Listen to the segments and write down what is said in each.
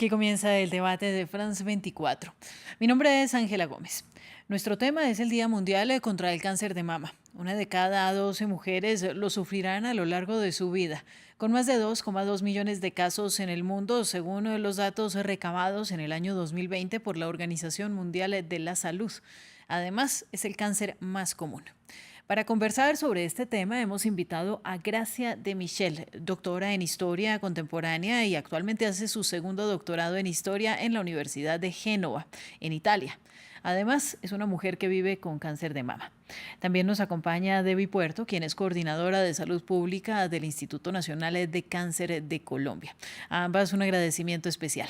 Aquí comienza el debate de France 24. Mi nombre es Ángela Gómez. Nuestro tema es el Día Mundial contra el Cáncer de Mama. Una de cada 12 mujeres lo sufrirán a lo largo de su vida, con más de 2,2 millones de casos en el mundo, según los datos recabados en el año 2020 por la Organización Mundial de la Salud. Además, es el cáncer más común. Para conversar sobre este tema hemos invitado a Gracia de Michel, doctora en Historia Contemporánea y actualmente hace su segundo doctorado en Historia en la Universidad de Génova, en Italia. Además, es una mujer que vive con cáncer de mama. También nos acompaña Debbie Puerto, quien es coordinadora de salud pública del Instituto Nacional de Cáncer de Colombia. A ambas un agradecimiento especial.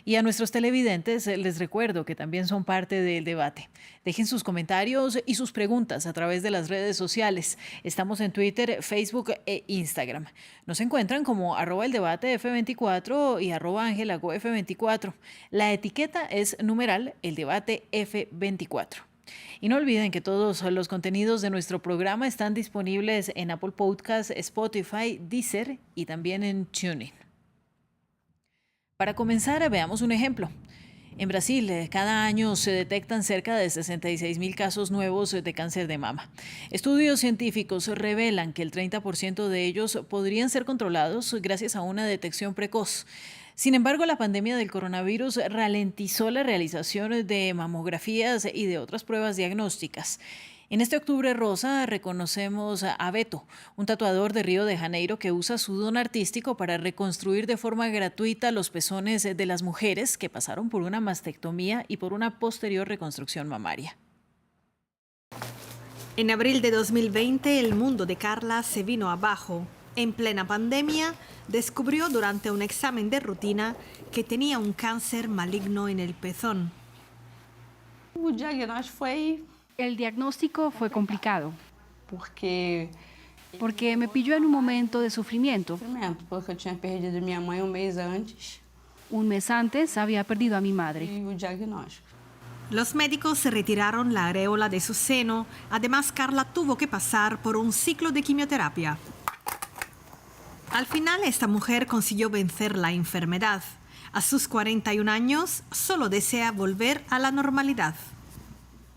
Y a nuestros televidentes les recuerdo que también son parte del debate. Dejen sus comentarios y sus preguntas a través de las redes sociales. Estamos en Twitter, Facebook e Instagram. Nos encuentran como @eldebatef24 y @angelagof24. La etiqueta es numeral el debate F24. Y no olviden que todos los contenidos de nuestro programa están disponibles en Apple Podcasts, Spotify, Deezer y también en TuneIn. Para comenzar, veamos un ejemplo. En Brasil, cada año se detectan cerca de 66.000 casos nuevos de cáncer de mama. Estudios científicos revelan que el 30% de ellos podrían ser controlados gracias a una detección precoz. Sin embargo, la pandemia del coronavirus ralentizó la realización de mamografías y de otras pruebas diagnósticas. En este octubre rosa reconocemos a Beto, un tatuador de Río de Janeiro que usa su don artístico para reconstruir de forma gratuita los pezones de las mujeres que pasaron por una mastectomía y por una posterior reconstrucción mamaria. En abril de 2020, el mundo de Carla se vino abajo. En plena pandemia, descubrió durante un examen de rutina que tenía un cáncer maligno en el pezón. El diagnóstico fue complicado porque me pilló en un momento de sufrimiento. porque eu tinha perdido minha mãe mês antes Un mes antes había perdido a mi madre. e o diagnóstico. Los médicos se retiraron la areola de su seno. Además, Carla tuvo que pasar por un ciclo de quimioterapia. Al final, esta mujer consiguió vencer la enfermedad. A sus 41 años, solo desea volver a la normalidad.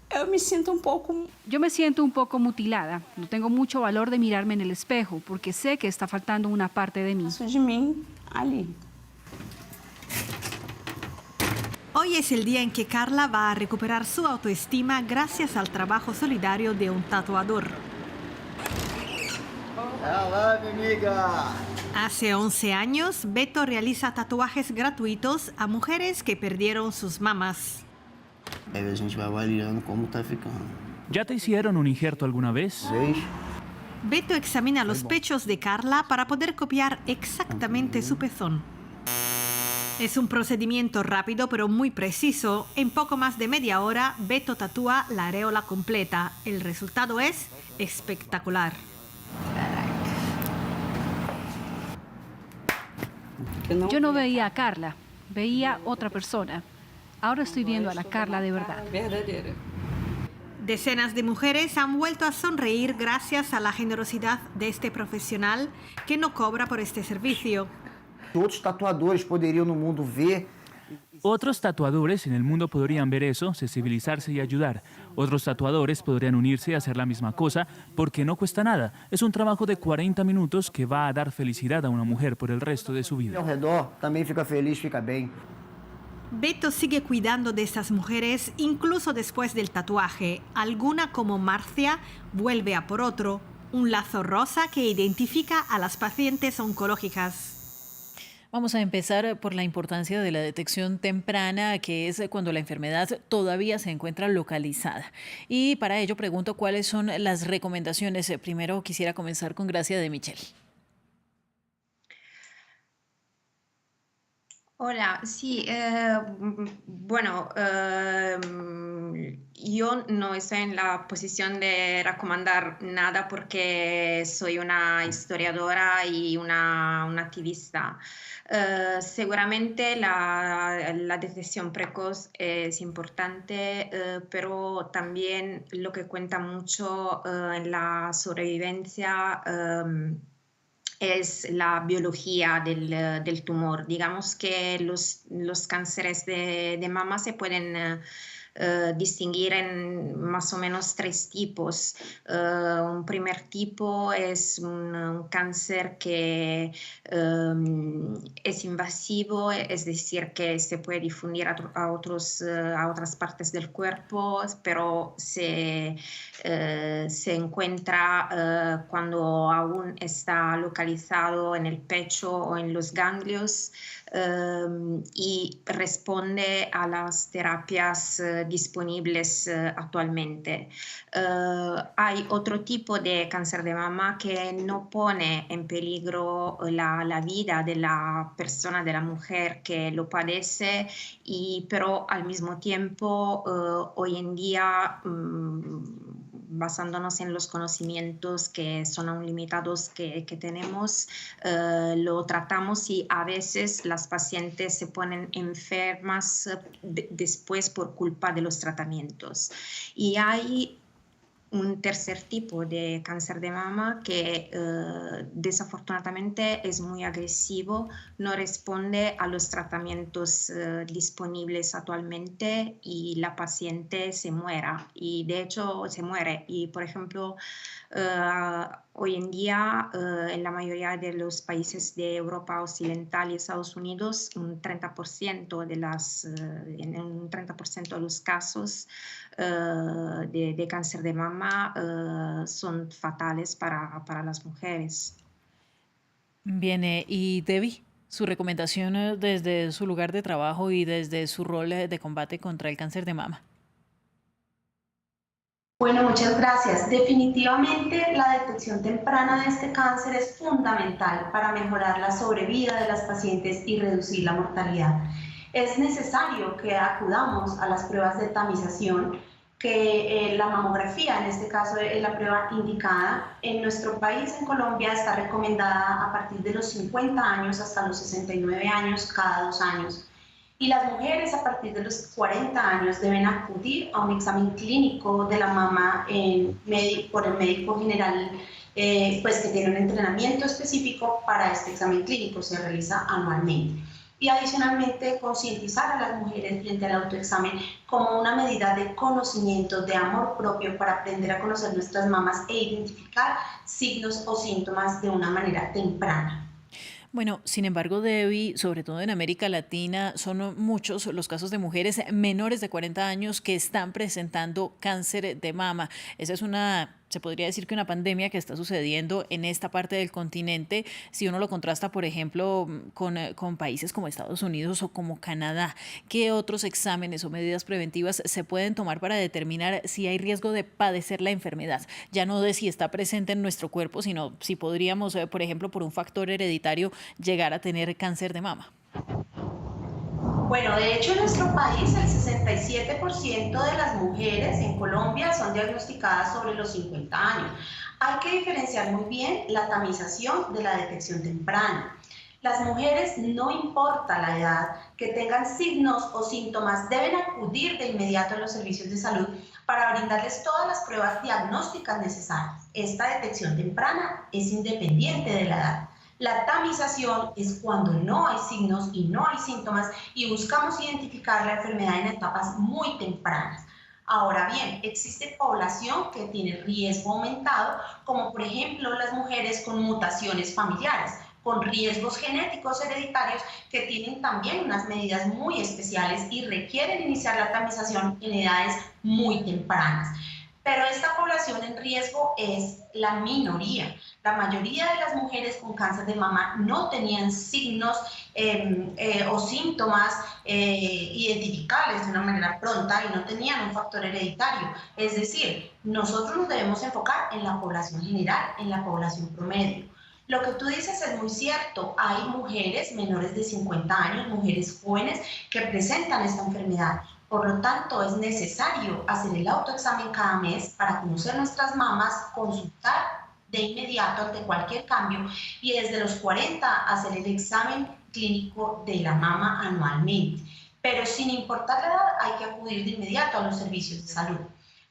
Eu me sinto pouco. Yo me siento un poco mutilada. No tengo mucho valor de mirarme en el espejo porque sé que está faltando una parte de mí. Isso de mim ali. Hoy es el día en que Carla va a recuperar su autoestima gracias al trabajo solidario de un tatuador. Olá, minha amiga! Hace 11 años, Beto realiza tatuajes gratuitos a mujeres que perdieron sus mamas. Aí a gente vai avaliando como tá ficando. ¿Ya te hicieron un injerto alguna vez? Vez? Beto examina los pechos de Carla para poder copiar exactamente su pezón. Es un procedimiento rápido pero muy preciso. En poco más de media hora, Beto tatúa la areola completa. El resultado es espectacular. Yo no veía a Carla, veía otra persona. Ahora estoy viendo a la Carla de verdad. Verdadeira. Decenas de mujeres han vuelto a sonreír gracias a la generosidad de este profesional que no cobra por este servicio. Outros tatuadores poderiam no mundo ver. Otros tatuadores en el mundo podrían ver eso, sensibilizarse y ayudar. Otros tatuadores podrían unirse y hacer la misma cosa porque no cuesta nada. Es un trabajo de 40 minutos que va a dar felicidad a una mujer por el resto de su vida. Ao redor também fica feliz, fica bem. Beto sigue cuidando de estas mujeres incluso después del tatuaje. Alguna, como Marcia, vuelve a por otro, un lazo rosa que identifica a las pacientes oncológicas. Vamos a empezar por la importancia de la detección temprana, que es cuando la enfermedad todavía se encuentra localizada. Y para ello pregunto cuáles son las recomendaciones. Primero quisiera comenzar con Gracia de Michel. Hola, sí, bueno, yo no estoy en la posición de recomendar nada porque soy una historiadora y una activista. Seguramente la detección precoz es importante, pero también lo que cuenta mucho en la sobrevivencia es la biología del tumor. Digamos que los cánceres de mama se pueden distinguir en más o menos 3 tipos. Un primer tipo es un cáncer que es invasivo, es decir, que se puede difundir a otras partes del cuerpo, pero se encuentra cuando aún está localizado en el pecho o en los ganglios, y responde a las terapias disponibles actualmente. Hay otro tipo de cáncer de mama que no pone en peligro la vida de la persona, de la mujer que lo padece, pero al mismo tiempo hoy en día, basándonos en los conocimientos que son aún limitados que tenemos, lo tratamos y a veces las pacientes se ponen enfermas después por culpa de los tratamientos. Y hay un tercer tipo de cáncer de mama que desafortunadamente es muy agresivo, no responde a los tratamientos disponibles actualmente y la paciente se muera. Y de hecho se muere. Y por ejemplo, hoy en día en la mayoría de los países de Europa Occidental y Estados Unidos, en un 30% de los casos de cáncer de mama son fatales para las mujeres. Bien, y Debbie, su recomendación desde su lugar de trabajo y desde su rol de combate contra el cáncer de mama. Bueno, muchas gracias. Definitivamente la detección temprana de este cáncer es fundamental para mejorar la sobrevida de las pacientes y reducir la mortalidad. Es necesario que acudamos a las pruebas de tamización, que la mamografía, en este caso, es la prueba indicada. En nuestro país, en Colombia, está recomendada a partir de los 50 años hasta los 69 años, cada 2 años. Y las mujeres a partir de los 40 años deben acudir a un examen clínico de la mama por el médico general, pues que tiene un entrenamiento específico para este examen clínico, se realiza anualmente. Y adicionalmente concientizar a las mujeres frente al autoexamen como una medida de conocimiento, de amor propio, para aprender a conocer nuestras mamas e identificar signos o síntomas de una manera temprana. Bueno, sin embargo, Debbie, sobre todo en América Latina, son muchos los casos de mujeres menores de 40 años que están presentando cáncer de mama. Esa es se podría decir que una pandemia que está sucediendo en esta parte del continente, si uno lo contrasta, por ejemplo, con países como Estados Unidos o como Canadá. ¿Qué otros exámenes o medidas preventivas se pueden tomar para determinar si hay riesgo de padecer la enfermedad? Ya no de si está presente en nuestro cuerpo, sino si podríamos, por ejemplo, por un factor hereditario, llegar a tener cáncer de mama. Bueno, de hecho en nuestro país el 67% de las mujeres en Colombia son diagnosticadas sobre los 50 años. Hay que diferenciar muy bien la tamización de la detección temprana. Las mujeres, no importa la edad, que tengan signos o síntomas, deben acudir de inmediato a los servicios de salud para brindarles todas las pruebas diagnósticas necesarias. Esta detección temprana es independiente de la edad. La tamización es cuando no hay signos y no hay síntomas y buscamos identificar la enfermedad en etapas muy tempranas. Ahora bien, existe población que tiene riesgo aumentado, como por ejemplo las mujeres con mutaciones familiares, con riesgos genéticos hereditarios que tienen también unas medidas muy especiales y requieren iniciar la tamización en edades muy tempranas. Pero esta población en riesgo es la minoría. La mayoría de las mujeres con cáncer de mama no tenían signos o síntomas identificables de una manera pronta y no tenían un factor hereditario. Es decir, nosotros nos debemos enfocar en la población general, en la población promedio. Lo que tú dices es muy cierto. Hay mujeres menores de 50 años, mujeres jóvenes que presentan esta enfermedad. Por lo tanto, es necesario hacer el autoexamen cada mes para conocer nuestras mamas, consultar de inmediato ante cualquier cambio y desde los 40 hacer el examen clínico de la mama anualmente. Pero sin importar la edad, hay que acudir de inmediato a los servicios de salud.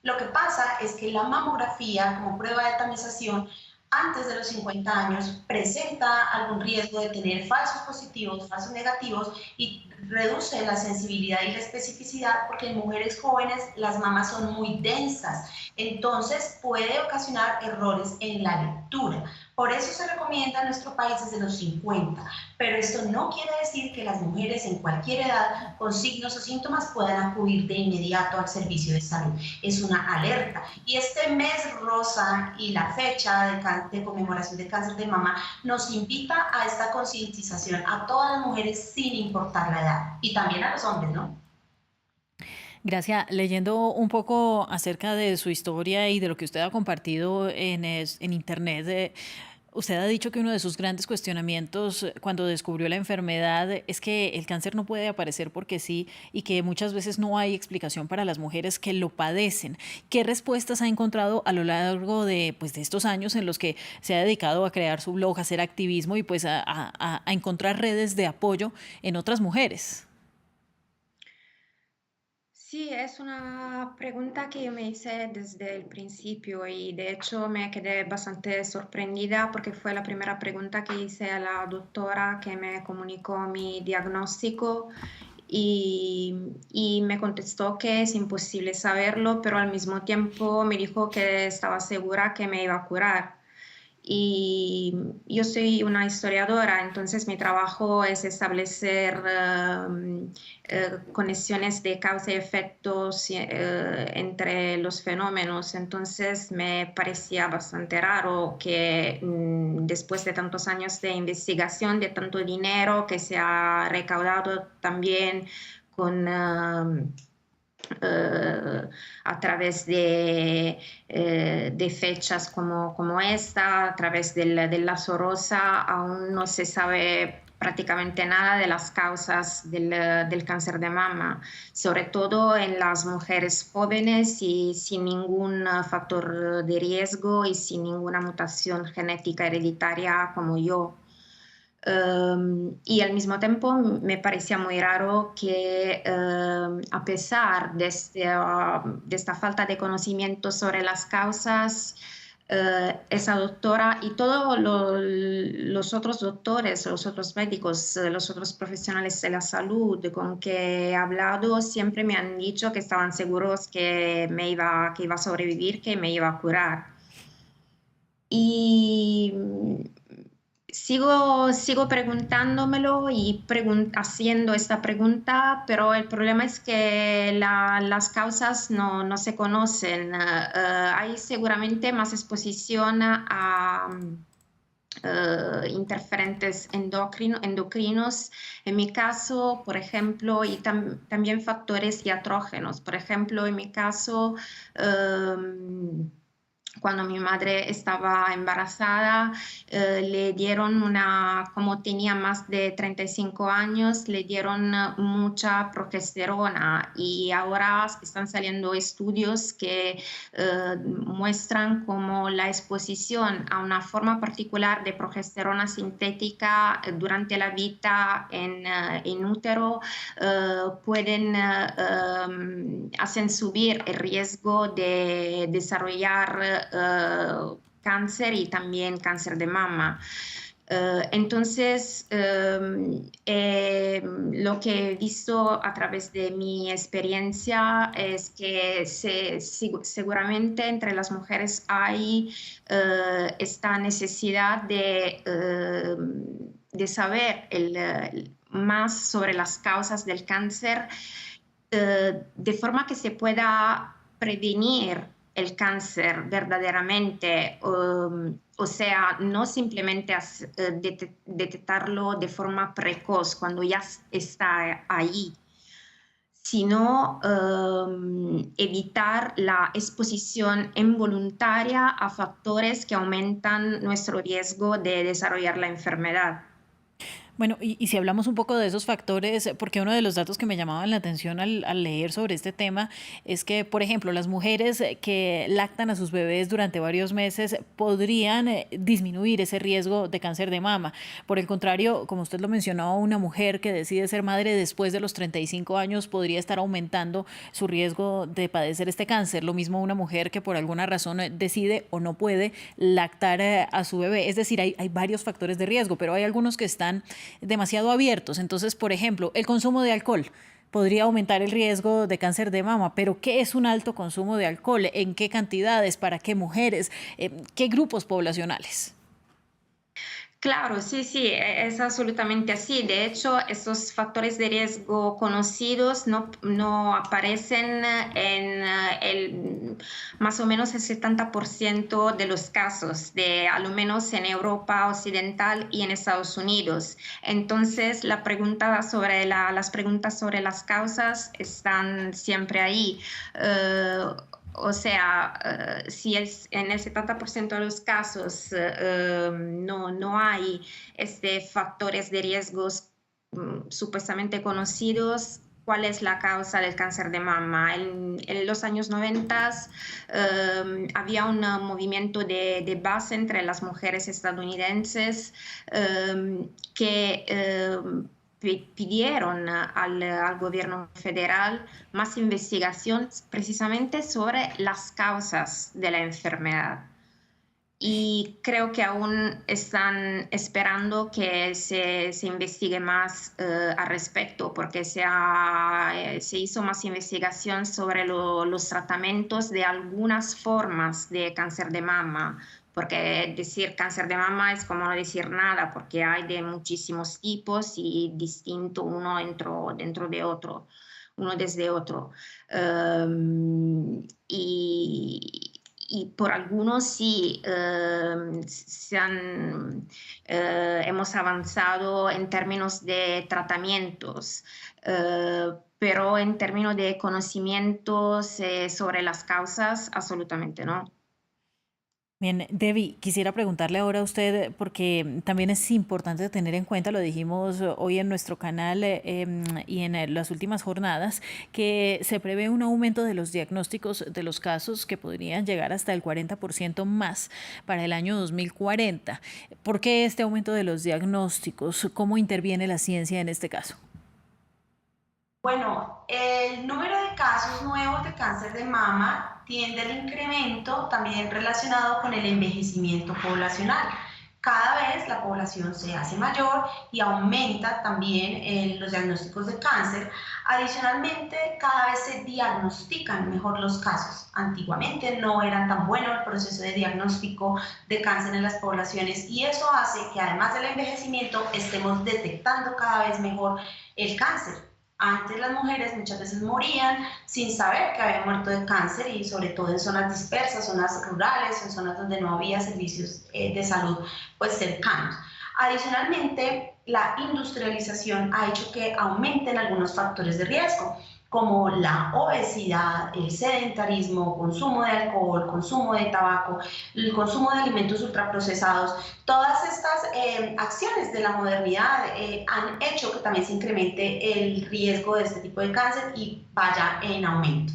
Lo que pasa es que la mamografía, como prueba de tamización, antes de los 50 años presenta algún riesgo de tener falsos positivos, falsos negativos y reduce la sensibilidad y la especificidad porque en mujeres jóvenes las mamas son muy densas, entonces puede ocasionar errores en la lectura. Por eso se recomienda en nuestro país desde los 50, pero esto no quiere decir que las mujeres en cualquier edad con signos o síntomas puedan acudir de inmediato al servicio de salud. Es una alerta. Y este mes rosa y la fecha de conmemoración del cáncer de mama nos invita a esta concientización a todas las mujeres sin importar la edad y también a los hombres, ¿no? Gracias. Leyendo un poco acerca de su historia y de lo que usted ha compartido en Internet, usted ha dicho que uno de sus grandes cuestionamientos cuando descubrió la enfermedad es que el cáncer no puede aparecer porque sí y que muchas veces no hay explicación para las mujeres que lo padecen. ¿Qué respuestas ha encontrado a lo largo de estos años en los que se ha dedicado a crear su blog, a hacer activismo y a encontrar redes de apoyo en otras mujeres? Sí, es una pregunta que yo me hice desde el principio y de hecho me quedé bastante sorprendida porque fue la primera pregunta que hice a la doctora que me comunicó mi diagnóstico y me contestó que es imposible saberlo, pero al mismo tiempo me dijo que estaba segura que me iba a curar. Y yo soy una historiadora, entonces mi trabajo es establecer conexiones de causa y efectos entre los fenómenos. Entonces me parecía bastante raro que después de tantos años de investigación, de tanto dinero que se ha recaudado también con... a través de fechas como esta, a través del Lazo Rosa, aún no se sabe prácticamente nada de las causas del cáncer de mama, sobre todo en las mujeres jóvenes y sin ningún factor de riesgo y sin ninguna mutación genética hereditaria como yo. Y al mismo tiempo me parecía muy raro que a pesar de esta falta de conocimiento sobre las causas, esa doctora y todos los otros doctores, los otros médicos, los otros profesionales de la salud con que he hablado siempre me han dicho que estaban seguros que iba a sobrevivir, que me iba a curar. Y sigo preguntándomelo y haciendo esta pregunta, pero el problema es que las causas no se conocen. Hay seguramente más exposición a interferentes endocrinos, en mi caso, por ejemplo, y también factores diatrógenos. Por ejemplo, en mi caso, cuando mi madre estaba embarazada, le dieron como tenía más de 35 años, le dieron mucha progesterona y ahora están saliendo estudios que muestran cómo la exposición a una forma particular de progesterona sintética durante la vida en útero hacen subir el riesgo de desarrollar cáncer y también cáncer de mama. Entonces, lo que he visto a través de mi experiencia es que seguramente entre las mujeres hay esta necesidad de saber más sobre las causas del cáncer de forma que se pueda prevenir el cáncer verdaderamente, o sea, no simplemente detectarlo de forma precoz cuando ya está ahí, sino evitar la exposición involuntaria a factores que aumentan nuestro riesgo de desarrollar la enfermedad. Bueno, y si hablamos un poco de esos factores, porque uno de los datos que me llamaban la atención al leer sobre este tema es que, por ejemplo, las mujeres que lactan a sus bebés durante varios meses podrían disminuir ese riesgo de cáncer de mama. Por el contrario, como usted lo mencionó, una mujer que decide ser madre después de los 35 años podría estar aumentando su riesgo de padecer este cáncer. Lo mismo una mujer que por alguna razón decide o no puede lactar a su bebé. Es decir, hay varios factores de riesgo, pero hay algunos que están demasiado abiertos. Entonces, por ejemplo, el consumo de alcohol podría aumentar el riesgo de cáncer de mama, pero ¿qué es un alto consumo de alcohol? ¿En qué cantidades? ¿Para qué mujeres? ¿Qué grupos poblacionales? Claro, sí, es absolutamente así. De hecho, estos factores de riesgo conocidos no aparecen en más o menos el 70% de los casos, a lo menos en Europa Occidental y en Estados Unidos. Entonces, las preguntas sobre las causas están siempre ahí. O sea, si en el 70% de los casos no hay factores de riesgos supuestamente conocidos, ¿cuál es la causa del cáncer de mama? En los años 90 había un movimiento de base entre las mujeres estadounidenses que pidieron al gobierno federal más investigación precisamente sobre las causas de la enfermedad. Y creo que aún están esperando que se investigue más al respecto, porque se hizo más investigación sobre los tratamientos de algunas formas de cáncer de mama, porque decir cáncer de mama es como no decir nada, porque hay de muchísimos tipos y distinto uno dentro de otro, uno desde otro. Y por algunos sí hemos avanzado en términos de tratamientos, pero en términos de conocimientos sobre las causas, absolutamente no. Bien, Debbie, quisiera preguntarle ahora a usted, porque también es importante tener en cuenta, lo dijimos hoy en nuestro canal y en las últimas jornadas, que se prevé un aumento de los diagnósticos de los casos que podrían llegar hasta el 40% más para el año 2040. ¿Por qué este aumento de los diagnósticos? ¿Cómo interviene la ciencia en este caso? Bueno, el número de casos nuevos de cáncer de mama tiende al incremento también relacionado con el envejecimiento poblacional. Cada vez la población se hace mayor y aumenta también los diagnósticos de cáncer. Adicionalmente, cada vez se diagnostican mejor los casos. Antiguamente no era tan bueno el proceso de diagnóstico de cáncer en las poblaciones y eso hace que además del envejecimiento estemos detectando cada vez mejor el cáncer. Antes las mujeres muchas veces morían sin saber que habían muerto de cáncer y sobre todo en zonas dispersas, zonas rurales, en zonas donde no había servicios de salud pues cercanos. Adicionalmente, la industrialización ha hecho que aumenten algunos factores de riesgo, como la obesidad, el sedentarismo, consumo de alcohol, consumo de tabaco, el consumo de alimentos ultraprocesados. Todas estas acciones de la modernidad han hecho que también se incremente el riesgo de este tipo de cáncer y vaya en aumento.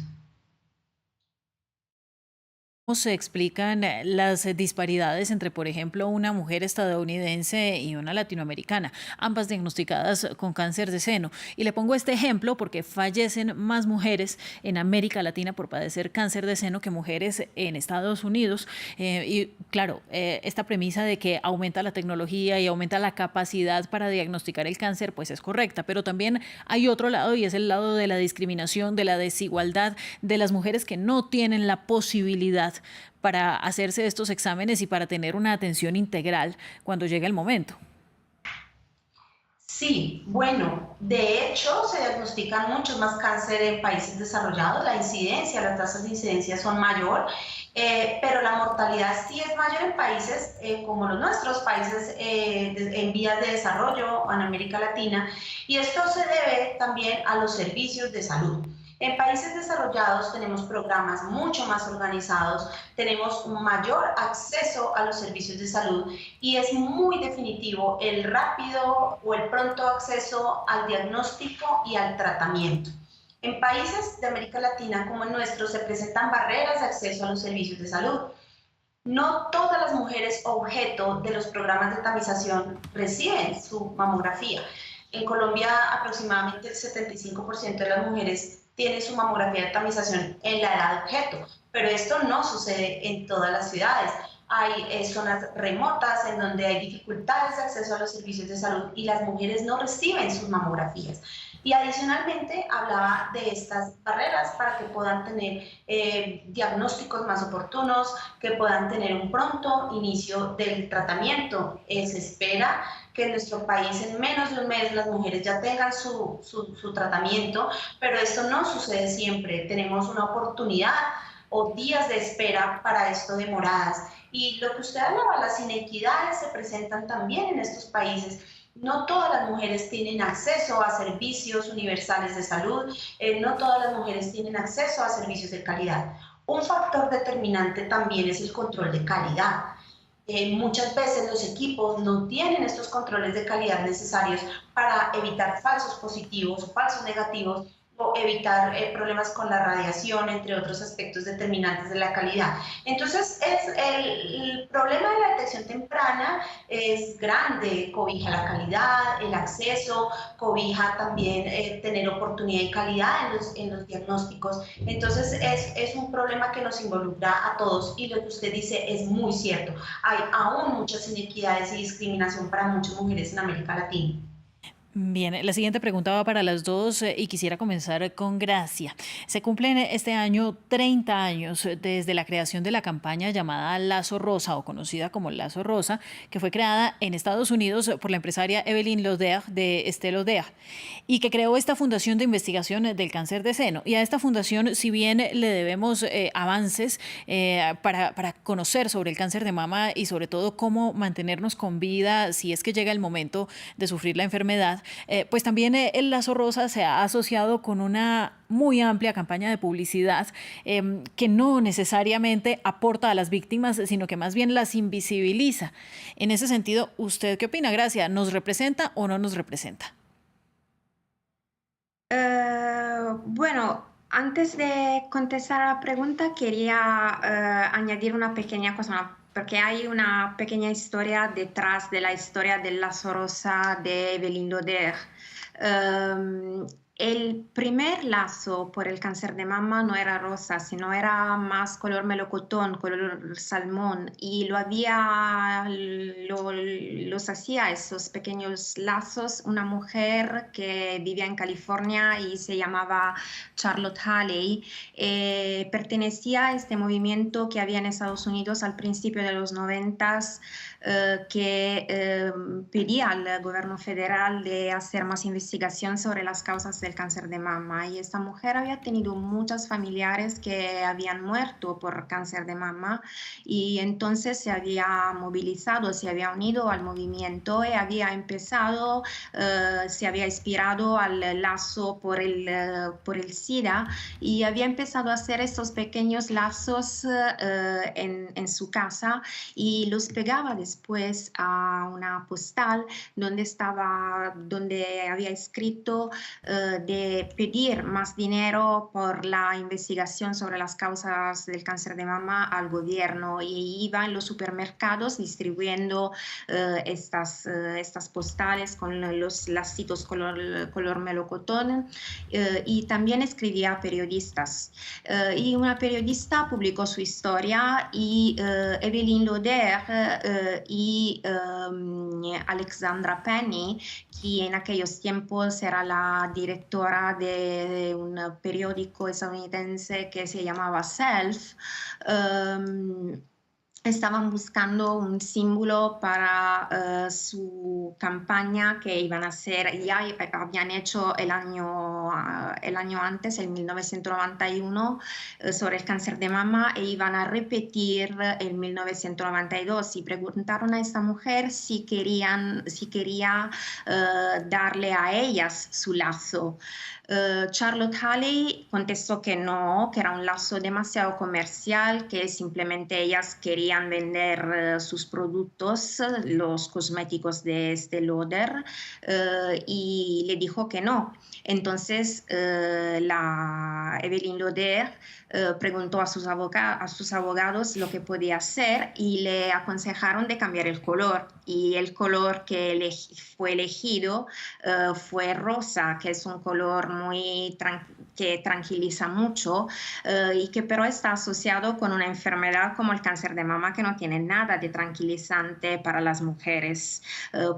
¿Cómo se explican las disparidades entre, por ejemplo, una mujer estadounidense y una latinoamericana, ambas diagnosticadas con cáncer de seno? Y le pongo este ejemplo porque fallecen más mujeres en América Latina por padecer cáncer de seno que mujeres en Estados Unidos. Y claro, esta premisa de que aumenta la tecnología y aumenta la capacidad para diagnosticar el cáncer, pues es correcta, pero también hay otro lado y es el lado de la discriminación, de la desigualdad, de las mujeres que no tienen la posibilidad para hacerse estos exámenes y para tener una atención integral cuando llegue el momento. Sí, bueno, de hecho se diagnostican muchos más cáncer en países desarrollados, la incidencia, las tasas de incidencia son mayor, pero la mortalidad sí es mayor en países como los nuestros, países en vías de desarrollo o en América Latina, y esto se debe también a los servicios de salud. En países desarrollados tenemos programas mucho más organizados, tenemos un mayor acceso a los servicios de salud y es muy definitivo el rápido o el pronto acceso al diagnóstico y al tratamiento. En países de América Latina como el nuestro se presentan barreras de acceso a los servicios de salud. No todas las mujeres objeto de los programas de tamización reciben su mamografía. En Colombia aproximadamente el 75% de las mujeres tiene su mamografía de tamización en la edad objeto, pero esto no sucede en todas las ciudades. Hay zonas remotas en donde hay dificultades de acceso a los servicios de salud y las mujeres no reciben sus mamografías. Y adicionalmente hablaba de estas barreras para que puedan tener diagnósticos más oportunos, que puedan tener un pronto inicio del tratamiento. Se espera que en nuestro país en menos de un mes las mujeres ya tengan su tratamiento, pero esto no sucede siempre. Tenemos una oportunidad o días de espera para esto demoradas. Y lo que usted hablaba, las inequidades se presentan también en estos países. No todas las mujeres tienen acceso a servicios universales de salud, no todas las mujeres tienen acceso a servicios de calidad. Un factor determinante también es el control de calidad. Muchas veces los equipos no tienen estos controles de calidad necesarios para evitar falsos positivos o falsos negativos o evitar problemas con la radiación, entre otros aspectos determinantes de la calidad. Entonces, el problema de la detección temprana es grande, cobija la calidad, el acceso, cobija también tener oportunidad y calidad en los diagnósticos. Entonces, es un problema que nos involucra a todos y lo que usted dice es muy cierto. Hay aún muchas inequidades y discriminación para muchas mujeres en América Latina. Bien, la siguiente pregunta va para las dos y quisiera comenzar con Gracia. Se cumplen este año 30 años desde la creación de la campaña llamada Lazo Rosa o conocida como Lazo Rosa, que fue creada en Estados Unidos por la empresaria Evelyn Lodeir de Estée Lauder y que creó esta fundación de investigación del cáncer de seno. Y a esta fundación, si bien le debemos avances para conocer sobre el cáncer de mama y sobre todo cómo mantenernos con vida si es que llega el momento de sufrir la enfermedad, pues también el Lazo Rosa se ha asociado con una muy amplia campaña de publicidad que no necesariamente aporta a las víctimas, sino que más bien las invisibiliza. En ese sentido, ¿usted qué opina, Gracia? ¿Nos representa o no nos representa? Bueno, antes de contestar a la pregunta, quería añadir una pequeña cosa, porque hay una pequeña historia detrás de la historia del Lazo Rosa de Evelyn Lodeir. El primer lazo por el cáncer de mama no era rosa, sino era más color melocotón, color salmón, y los hacía esos pequeños lazos una mujer que vivía en California y se llamaba Charlotte Halley. Pertenecía a este movimiento que había en Estados Unidos al principio de los 90s, que pedía al gobierno federal de hacer más investigación sobre las causas del cáncer de mama, y esta mujer había tenido muchos familiares que habían muerto por cáncer de mama y entonces se había movilizado, se había unido al movimiento y había empezado, se había inspirado al lazo por el SIDA y había empezado a hacer estos pequeños lazos en su casa y los pegaba después a una postal donde había escrito de pedir más dinero por la investigación sobre las causas del cáncer de mama al gobierno, y iba en los supermercados distribuyendo estas postales con los lacitos color melocotón, y también escribía a periodistas. Y una periodista publicó su historia y Evelyn Lodeir y Alexandra Penny, que en aquellos tiempos era la directora de un periódico estadounidense que se llamaba Self, estaban buscando un símbolo para su campaña que iban a hacer, ya habían hecho el año el año antes, en 1991, sobre el cáncer de mama, e iban a repetir en 1992 y preguntaron a esta mujer si quería darle a ellas su lazo. Charlotte Halley contestó que no, que era un lazo demasiado comercial, que simplemente ellas querían vender sus productos, los cosméticos de Estée Lauder, y le dijo que no. Entonces, la Evelyn Lauder preguntó a sus abogados lo que podía hacer y le aconsejaron de cambiar el color. Y el color que fue elegido fue rosa, que es un color que tranquiliza mucho y que pero está asociado con una enfermedad como el cáncer de mama, que no tiene nada de tranquilizante para las mujeres,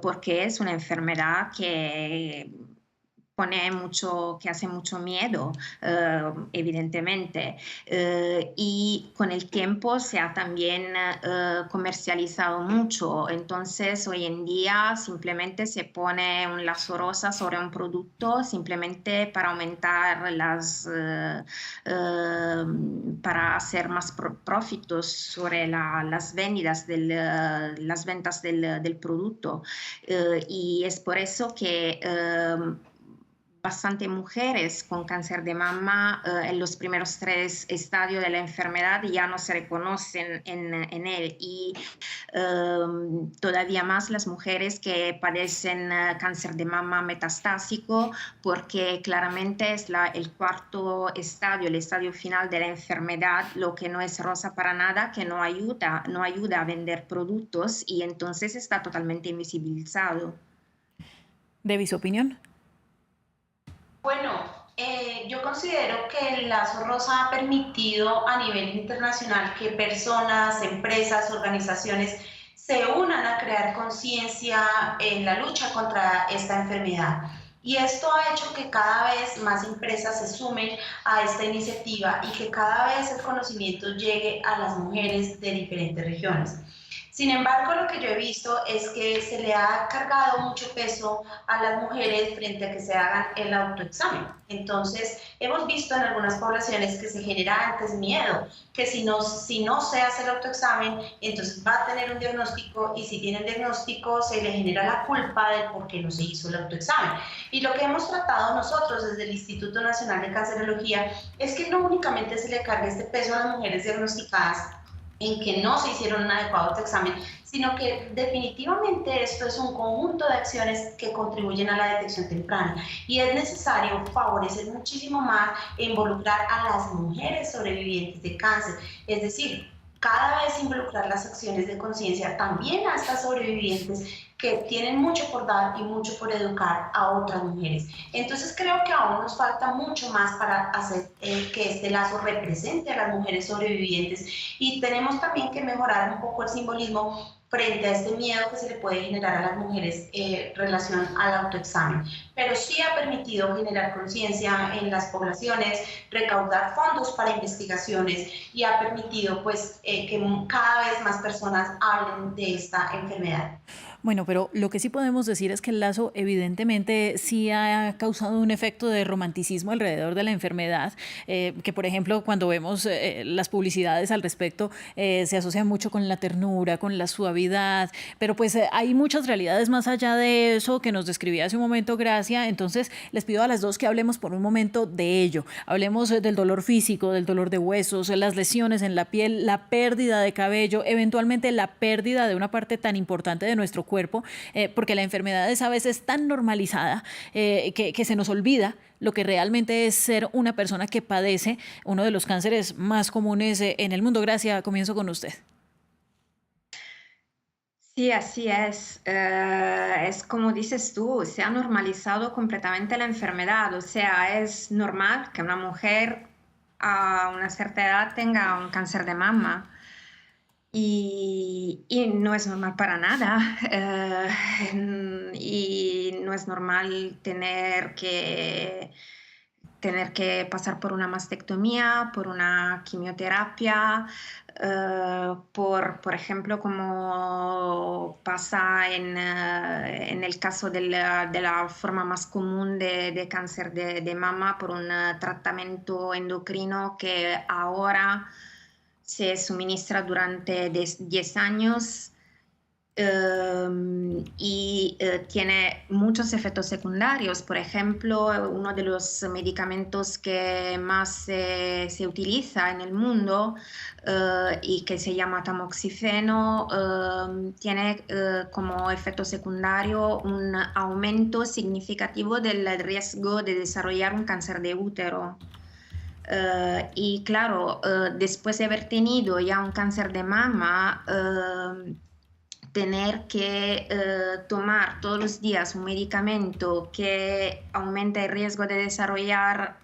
porque es una enfermedad que que hace mucho miedo, evidentemente, y con el tiempo se ha también comercializado mucho. Entonces, hoy en día simplemente se pone un lazo rosa sobre un producto simplemente para aumentar para hacer más profitos sobre las ventas del producto. Y es por eso que bastante mujeres con cáncer de mama en los primeros 3 estadios de la enfermedad ya no se reconocen en él, y todavía más las mujeres que padecen cáncer de mama metastásico, porque claramente es el 4º estadio, el estadio final de la enfermedad, lo que no es rosa para nada, que no ayuda a vender productos, y entonces está totalmente invisibilizado. Debbie, ¿su opinión? Bueno, yo considero que el lazo rosa ha permitido a nivel internacional que personas, empresas, organizaciones se unan a crear conciencia en la lucha contra esta enfermedad. Y esto ha hecho que cada vez más empresas se sumen a esta iniciativa y que cada vez el conocimiento llegue a las mujeres de diferentes regiones. Sin embargo, lo que yo he visto es que se le ha cargado mucho peso a las mujeres frente a que se hagan el autoexamen. Entonces, hemos visto en algunas poblaciones que se genera antes miedo, que si no se hace el autoexamen, entonces va a tener un diagnóstico, y si tiene el diagnóstico se le genera la culpa de por qué no se hizo el autoexamen. Y lo que hemos tratado nosotros desde el Instituto Nacional de Cancerología es que no únicamente se le cargue este peso a las mujeres diagnosticadas en que no se hicieron un adecuado autoexamen, sino que definitivamente esto es un conjunto de acciones que contribuyen a la detección temprana, y es necesario favorecer muchísimo más e involucrar a las mujeres sobrevivientes de cáncer, es decir, cada vez involucrar las acciones de conciencia también a estas sobrevivientes que tienen mucho por dar y mucho por educar a otras mujeres. Entonces creo que aún nos falta mucho más para hacer que este lazo represente a las mujeres sobrevivientes, y tenemos también que mejorar un poco el simbolismo frente a este miedo que se le puede generar a las mujeres en relación al autoexamen. Pero sí ha permitido generar conciencia en las poblaciones, recaudar fondos para investigaciones, y ha permitido pues, que cada vez más personas hablen de esta enfermedad. Bueno, pero lo que sí podemos decir es que el lazo evidentemente sí ha causado un efecto de romanticismo alrededor de la enfermedad, que por ejemplo cuando vemos las publicidades al respecto se asocia mucho con la ternura, con la suavidad, pero pues hay muchas realidades más allá de eso que nos describía hace un momento Gracia. Entonces les pido a las dos que hablemos por un momento de ello. Hablemos del dolor físico, del dolor de huesos, las lesiones en la piel, la pérdida de cabello, eventualmente la pérdida de una parte tan importante de nuestro cuerpo, porque la enfermedad es a veces tan normalizada que se nos olvida lo que realmente es ser una persona que padece uno de los cánceres más comunes en el mundo. Gracia, comienzo con usted. Sí, así es. Es como dices tú, se ha normalizado completamente la enfermedad. O sea, es normal que una mujer a una cierta edad tenga un cáncer de mama. Y no es normal para nada, y no es normal tener que pasar por una mastectomía, por una quimioterapia, por ejemplo, como pasa en el caso de la forma más común de cáncer de mama por un tratamiento endocrino que ahora se suministra durante 10 años y tiene muchos efectos secundarios. Por ejemplo, uno de los medicamentos que más se utiliza en el mundo y que se llama tamoxifeno tiene como efecto secundario un aumento significativo del riesgo de desarrollar un cáncer de útero. Y claro, después de haber tenido ya un cáncer de mama, tener que tomar todos los días un medicamento que aumenta el riesgo de desarrollar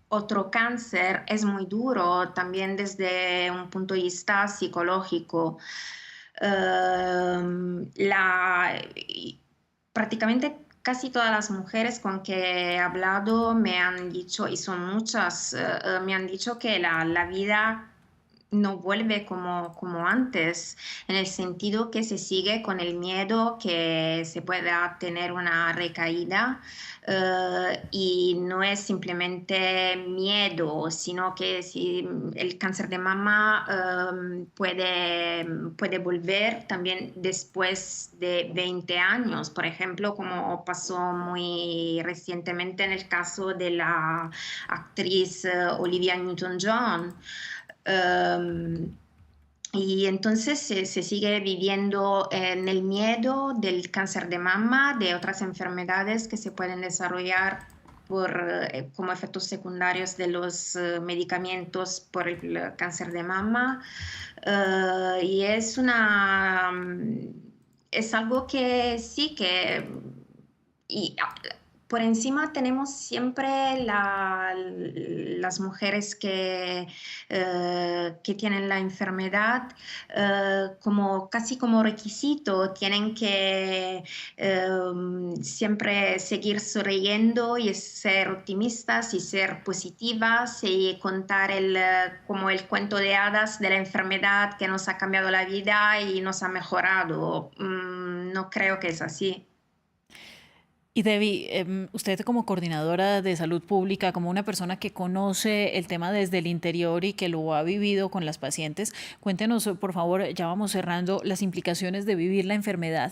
otro cáncer es muy duro también desde un punto de vista psicológico. Prácticamente casi todas las mujeres con que he hablado me han dicho, y son muchas, me han dicho que la vida no vuelve como antes, en el sentido que se sigue con el miedo que se pueda tener una recaída y no es simplemente miedo, sino que si el cáncer de mama puede volver también después de 20 años, por ejemplo, como pasó muy recientemente en el caso de la actriz Olivia Newton-John. Y entonces se sigue viviendo en el miedo del cáncer de mama, de otras enfermedades que se pueden desarrollar como efectos secundarios de los medicamentos por el cáncer de mama. Y es algo que sí que... por encima tenemos siempre las mujeres que tienen la enfermedad casi como requisito. Tienen que siempre seguir sonriendo y ser optimistas y ser positivas y contar como el cuento de hadas de la enfermedad que nos ha cambiado la vida y nos ha mejorado. No creo que es así. Y Debbie, usted como coordinadora de salud pública, como una persona que conoce el tema desde el interior y que lo ha vivido con las pacientes, cuéntenos, por favor, ya vamos cerrando, las implicaciones de vivir la enfermedad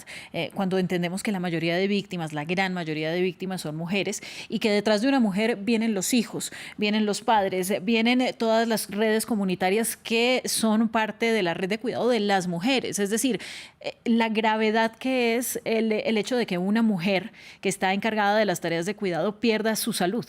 cuando entendemos que la mayoría de víctimas, la gran mayoría de víctimas son mujeres y que detrás de una mujer vienen los hijos, vienen los padres, vienen todas las redes comunitarias que son parte de la red de cuidado de las mujeres. Es decir, la gravedad que es el hecho de que una mujer que está encargada de las tareas de cuidado pierda su salud.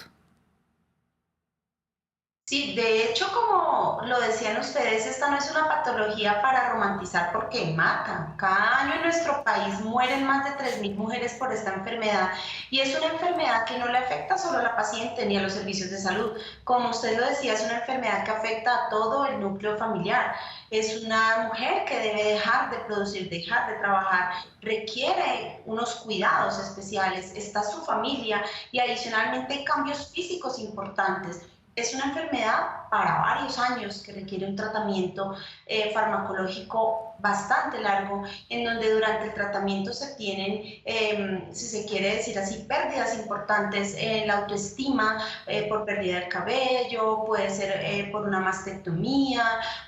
Sí, de hecho, como lo decían ustedes, esta no es una patología para romantizar porque mata. Cada año en nuestro país mueren más de 3.000 mujeres por esta enfermedad y es una enfermedad que no le afecta solo a la paciente ni a los servicios de salud. Como usted lo decía, es una enfermedad que afecta a todo el núcleo familiar. Es una mujer que debe dejar de producir, dejar de trabajar, requiere unos cuidados especiales, está su familia y adicionalmente cambios físicos importantes. Es una enfermedad para varios años que requiere un tratamiento farmacológico bastante largo, en donde durante el tratamiento se tienen, si se quiere decir así, pérdidas importantes en la autoestima por pérdida del cabello, puede ser por una mastectomía,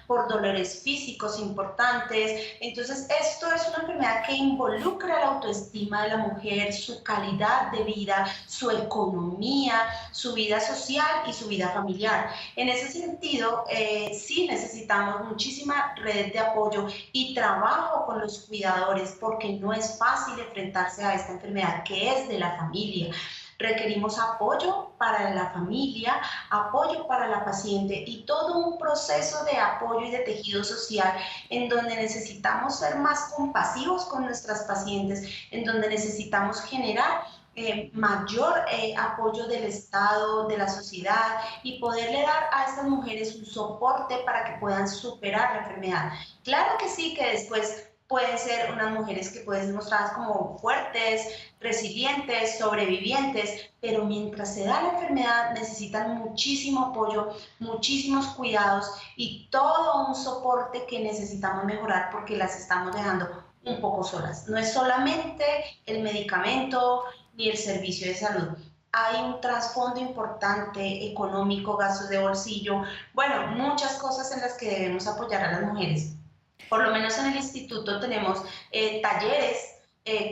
por dolores físicos importantes. Entonces, esto es una enfermedad que involucra la autoestima de la mujer, su calidad de vida, su economía, su vida social y su vida familiar. En ese sentido, sí necesitamos muchísima red de apoyo y trabajo con los cuidadores porque no es fácil enfrentarse a esta enfermedad que es de la familia. Requerimos apoyo para la familia, apoyo para la paciente y todo un proceso de apoyo y de tejido social en donde necesitamos ser más compasivos con nuestras pacientes, en donde necesitamos generar mayor apoyo del Estado, de la sociedad y poderle dar a estas mujeres un soporte para que puedan superar la enfermedad. Claro que sí, que después pueden ser unas mujeres que pueden ser mostradas como fuertes, resilientes, sobrevivientes, pero mientras se da la enfermedad necesitan muchísimo apoyo, muchísimos cuidados y todo un soporte que necesitamos mejorar porque las estamos dejando un poco solas. No es solamente el medicamento ni el servicio de salud. Hay un trasfondo importante económico, gastos de bolsillo, bueno, muchas cosas en las que debemos apoyar a las mujeres. Por lo menos en el instituto tenemos talleres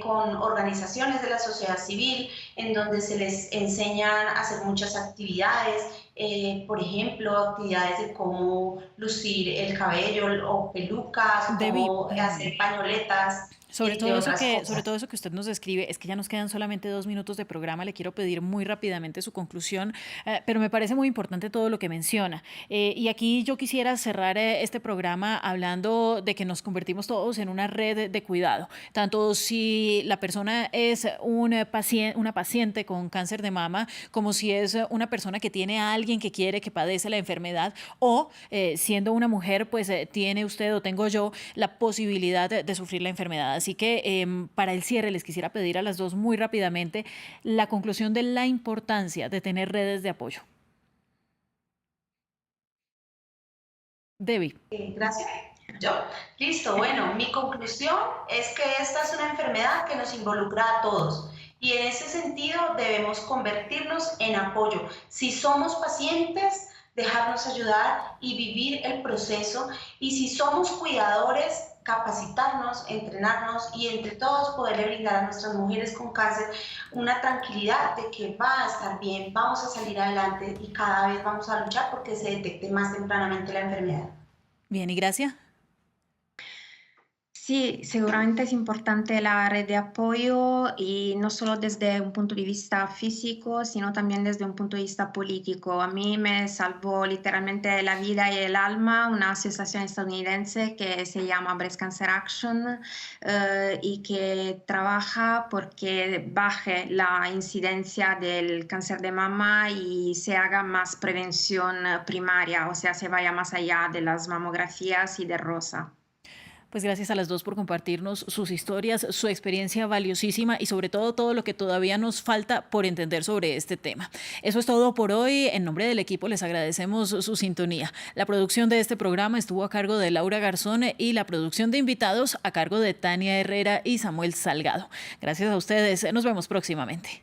con organizaciones de la sociedad civil en donde se les enseñan a hacer muchas actividades, por ejemplo, actividades de cómo lucir el cabello o pelucas, Debbie, cómo hacer pañoletas. sobre Entre todo otras sobre cosas. todo eso que usted nos describe, es que ya nos quedan solamente 2 minutos de programa. Le quiero pedir muy rápidamente su conclusión, pero me parece muy importante todo lo que menciona. Y aquí yo quisiera cerrar este programa hablando de que nos convertimos todos en una red de cuidado. Tanto si la persona es una paciente con cáncer de mama, como si es una persona que tiene a alguien que quiere, que padece la enfermedad, o siendo una mujer, pues tiene usted o tengo yo la posibilidad de sufrir la enfermedad. Así que para el cierre les quisiera pedir a las dos muy rápidamente la conclusión de la importancia de tener redes de apoyo. Debbie. Gracias. Yo. Listo. Bueno, mi conclusión es que esta es una enfermedad que nos involucra a todos. Y en ese sentido debemos convertirnos en apoyo. Si somos pacientes, dejarnos ayudar y vivir el proceso. Y si somos cuidadores, capacitarnos, entrenarnos y entre todos poderle brindar a nuestras mujeres con cáncer una tranquilidad de que va a estar bien, vamos a salir adelante y cada vez vamos a luchar porque se detecte más tempranamente la enfermedad. Bien, y gracias. Sí, seguramente es importante la red de apoyo y no solo desde un punto de vista físico, sino también desde un punto de vista político. A mí me salvó literalmente la vida y el alma una asociación estadounidense que se llama Breast Cancer Action y que trabaja porque baje la incidencia del cáncer de mama y se haga más prevención primaria, o sea, se vaya más allá de las mamografías y de rosa. Pues gracias a las dos por compartirnos sus historias, su experiencia valiosísima y sobre todo lo que todavía nos falta por entender sobre este tema. Eso es todo por hoy. En nombre del equipo les agradecemos su sintonía. La producción de este programa estuvo a cargo de Laura Garzón y la producción de invitados a cargo de Tania Herrera y Samuel Salgado. Gracias a ustedes. Nos vemos próximamente.